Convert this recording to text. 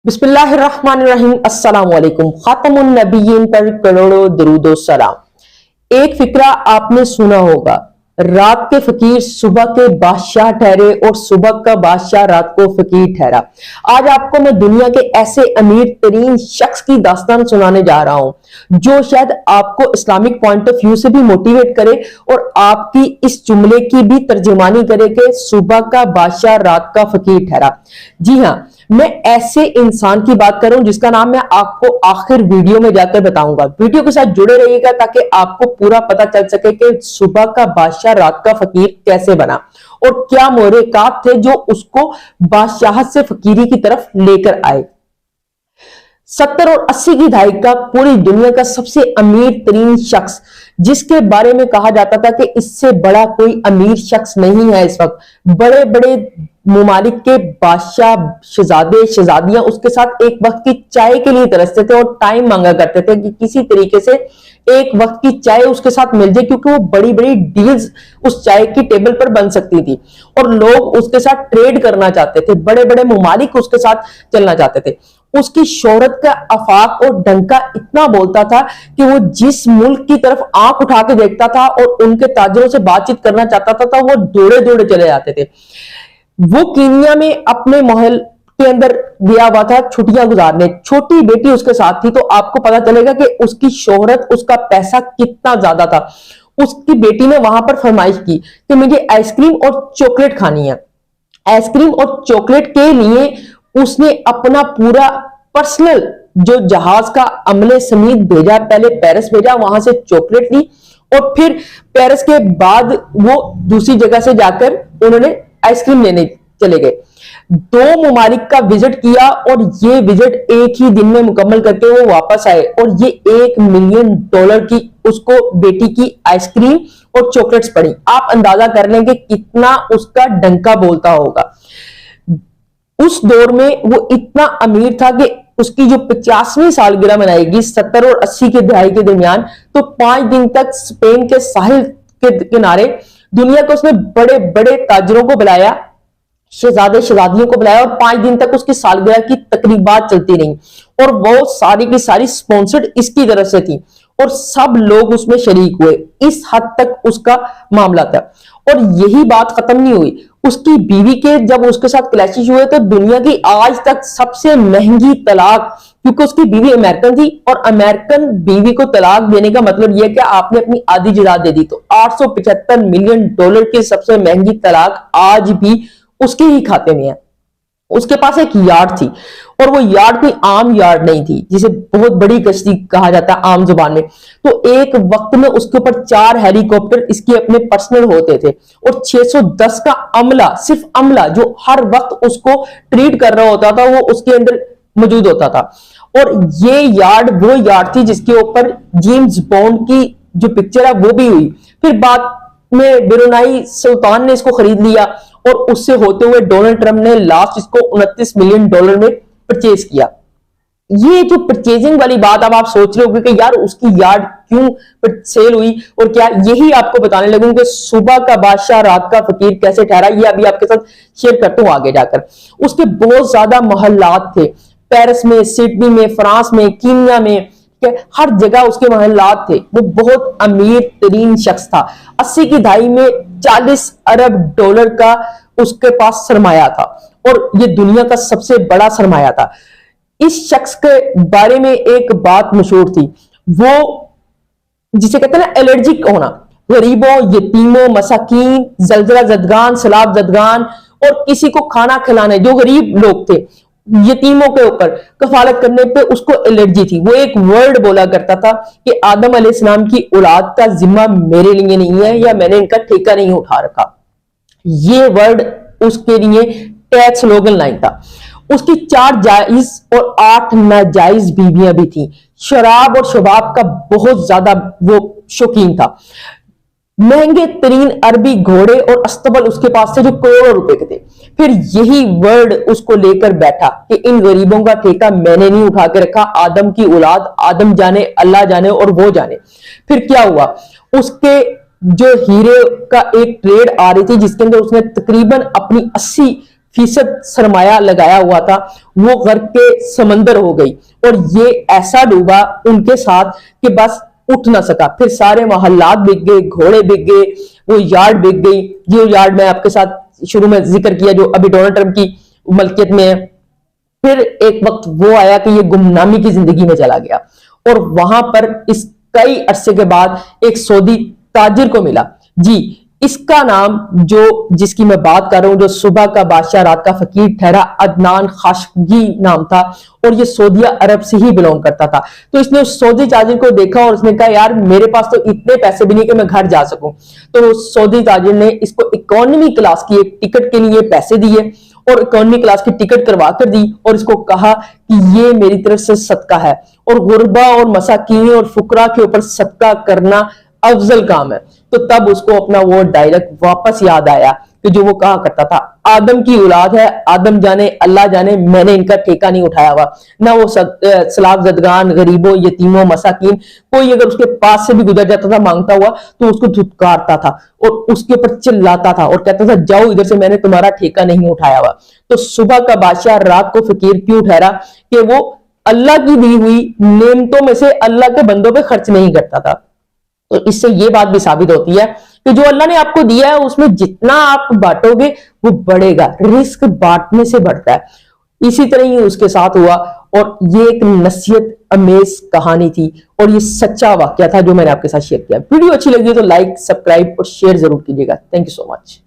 बिस्मिल्लाहिर्रहमानिर्रहीम। अस्सलाम वालेकुम। खातमुन नबिय्यीन पर करोड़ों दरूद व सलाम। एक फिक्रा आपने सुना होगा, रात के फकीर सुबह के बादशाह ठहरे और सुबह का बादशाह रात को फकीर ठहरा। आज आपको मैं दुनिया के ऐसे अमीर तरीन शख्स की दास्तान सुनाने जा रहा हूं जो शायद आपको इस्लामिक पॉइंट ऑफ व्यू से भी मोटिवेट करे और आपकी इस जुमले की भी तर्जुमानी करे कि सुबह का बादशाह रात का फकीर ठहरा। जी हां, मैं ऐसे इंसान की बात कर रहा हूं जिसका नाम मैं आपको आखिर वीडियो में जाकर बताऊंगा। वीडियो के साथ जुड़े रहिएगा ताकि आपको पूरा पता चल सके कि सुबह का बादशाह रात का फकीर कैसे बना और क्या मोहरकात थे जो उसको बादशाहत से फकीरी की तरफ लेकर आए। 70 और 80 की दहाई का पूरी दुनिया का सबसे अमीर तरीन शख्स, जिसके बारे में कहा जाता था कि इससे बड़ा कोई अमीर शख्स नहीं है इस वक्त। बड़े बड़े मुमालिक के बादशाह, शहजादे, शहजादियां उसके साथ एक वक्त की चाय के लिए तरसते थे और टाइम मांगा करते थे कि किसी तरीके से एक वक्त की चाय उसके साथ मिल जाए, क्योंकि वो बड़ी बड़ी डील्स उस चाय की टेबल पर बन सकती थी और लोग उसके साथ ट्रेड करना चाहते थे। बड़े बड़े मुमालिक उसके साथ चलना चाहते थे। उसकी शोहरत का आफाक और डंका इतना बोलता था कि वो जिस मुल्क की तरफ आंख उठा के देखता था और उनके ताजरों से बातचीत करना चाहता था तो वो दौड़े दौड़े चले जाते थे। वो कीनिया में अपने महल के अंदर गया हुआ था छुट्टियां गुजारने। छोटी बेटी उसके साथ थी, तो आपको पता चलेगा कि उसकी शोहरत, उसका पैसा कितना ज्यादा था। उसकी बेटी ने वहां पर फरमाइश की कि मुझे आइसक्रीम और चॉकलेट खानी है। आइसक्रीम और चॉकलेट के लिए उसने अपना पूरा पर्सनल जो जहाज का अमले समेत भेजा। पहले पेरिस भेजा, वहां से चॉकलेट ली और फिर पेरिस के बाद वो दूसरी जगह से जाकर उन्होंने आइसक्रीम लेने चले गए। 2 मुमालिक का विजिट किया और ये विजिट एक ही दिन में मुकम्मल करके वो वापस आए और ये $1 मिलियन की उसको बेटी की आइसक्रीम और चॉकलेट्स पड़ी। आप अंदाजा कर लें कि कितना उसका डंका बोलता होगा। उस दौर में वो इतना अमीर था कि उसकी जो 50वीं सालगिरह मनाएगी 70 और 80 की दहाई के दरमियान, तो 5 दिन तक स्पेन के साहिल के किनारे दुनिया को उसने बड़े बड़े ताजरों को बुलाया, शहजादे शहजादियों को बुलाया और 5 दिन तक उसकी सालगिरह की तकरीबात चलती रही और वो सारी की सारी स्पॉन्सर्ड इसकी तरफ से थी और सब लोग उसमें शरीक हुए। इस हद तक उसका मामला था। और यही बात खत्म नहीं हुई। उसकी बीवी के जब उसके साथ क्लैशेस हुए तो दुनिया की आज तक सबसे महंगी तलाक, क्योंकि उसकी बीवी अमेरिकन थी और अमेरिकन बीवी को तलाक देने का मतलब यह कि आपने अपनी आधी जायदाद दे दी, तो $875 मिलियन की सबसे महंगी तलाक आज भी उसके ही खाते में है। उसके पास एक यार्ड थी और वो यार्ड कोई आम यार्ड नहीं थी जिसे बहुत बड़ी कश्ती कहा जाता है आम जुबान में। तो एक वक्त में उसके ऊपर 4 हेलीकॉप्टर इसके अपने पर्सनल होते थे और 610 का अमला, सिर्फ अमला जो हर वक्त उसको ट्रीट कर रहा होता था, वो उसके अंदर मौजूद होता था। और ये यार्ड वो यार्ड थी जिसके ऊपर जेम्स बॉन्ड की जो पिक्चर है वो भी हुई। फिर बाद में ब्रुनाई सुल्तान ने इसको खरीद लिया और उससे होते हुए डोनाल्ड ट्रंप ने लास्ट इसको $29 मिलियन में परचेज किया। ये जो परचेजिंग वाली बात अब आप सोच रहे हो कि यार उसकी यार्ड क्यों सेल हुई और क्या, यही आपको बताने लगूं कि सुबह का बादशाह रात का फकीर कैसे ठहरा। ये अभी आपके साथ शेयर करता हूं आगे जाकर। उसके बहुत ज्यादा मोहल्लात थे, पेरिस में, सिडनी में, फ्रांस में, कीनिया में, हर जगह उसके मोहल्लात थे। वो बहुत अमीर तरीन शख्स था। 80 की दहाई में $40 अरब का उसके पास सरमाया था और ये दुनिया का सबसे बड़ा सरमाया था। इस शख्स के बारे में एक बात मशहूर थी, वो जिसे कहते हैं ना एलर्जिक होना। गरीबों, यतीमों, मसाकीन, जलजला जदगान, सैलाब जदगान और किसी को खाना खिलाने, जो गरीब लोग थे, यतीमों के ऊपर कफालत करने पे उसको एलर्जी थी। वो एक वर्ड बोला करता था कि आदम अलैहिस्सलाम की औलाद का जिम्मा मेरे लिए नहीं है या मैंने इनका ठेका नहीं उठा रखा। ये वर्ड उसके लिए टैक्स स्लोगन लाइन था। उसकी 4 जायज और 8 नाजायज बीवियां भी थी। शराब और शबाब का बहुत ज्यादा वो शौकीन था। महंगे तरीन अरबी घोड़े और अस्तबल उसके पास थे जो करोड़ों रुपए के थे। फिर यही वर्ड उसको लेकर बैठा कि इन गरीबों का ठेका मैंने नहीं उठा के रखा, आदम की औलाद, आदम जाने, अल्लाह जाने और वो जाने। फिर क्या हुआ, उसके जो हीरे का एक ट्रेड आ रही थी जिसके अंदर उसने तकरीबन अपनी फीसद सरमाया लगाया हुआ था वो गर्क के समंदर हो गई, और ये ऐसा डूबा उनके साथ कि बस उठ ना सका। फिर सारे मोहल्लात बिक गए, घोड़े बिक गए, वो यार्ड बिक गई, जो यार्ड मैं आपके साथ शुरू में जिक्र किया जो अभी डोनाल्ड ट्रंप की मलकियत में है। फिर एक वक्त वो आया कि ये गुमनामी की जिंदगी में चला गया, और वहां पर इस कई अरसे के बाद एक सऊदी ताजिर को मिला जी। इसका नाम जो जिसकी मैं बात कर रहा हूं, जो सुबह का बादशाह रात का फकीर ठहरा, अदनान खाशगी नाम था, और ये सऊदी अरब से ही बिलोंग करता था। तो इसने उस सऊदी ताजिर को देखा और उसने कहा यार मेरे पास तो इतने पैसे भी नहीं कि मैं घर जा सकूं। तो सऊदी ताजिर ने इसको इकोनॉमी क्लास की एक टिकट के लिए पैसे दिए और इकोनॉमी क्लास की टिकट करवा कर दी, और इसको कहा कि ये मेरी तरफ से सदका है, और गुरबा और मसाकीन और फुकरा के ऊपर सदका करना अफजल काम है। तो तब उसको अपना वो डायलॉग वापस याद आया कि जो वो कहा करता था, आदम की औलाद है, आदम जाने अल्लाह जाने, मैंने इनका ठेका नहीं उठाया हुआ। ना वो सलाब जदगान, गरीबों, यतीमों, मसाकीन, कोई अगर उसके पास से भी गुजर जाता था मांगता हुआ तो उसको धुतकारता था और उसके ऊपर चिल्लाता था और कहता था जाओ इधर से, मैंने तुम्हारा ठेका नहीं उठाया हुआ। तो सुबह का बादशाह रात को फकीर क्यों ठहरा कि वो अल्लाह की दी हुई नेमतों में से अल्लाह के बंदों पे खर्च नहीं करता था। तो इससे ये बात भी साबित होती है कि जो अल्लाह ने आपको दिया है उसमें जितना आप बांटोगे वो बढ़ेगा, रिस्क बांटने से बढ़ता है। इसी तरह ही उसके साथ हुआ, और ये एक नसीहत अमेज कहानी थी और ये सच्चा वाकया था जो मैंने आपके साथ शेयर किया। वीडियो अच्छी लगी तो लाइक, सब्सक्राइब और शेयर जरूर कीजिएगा। Thank you so much.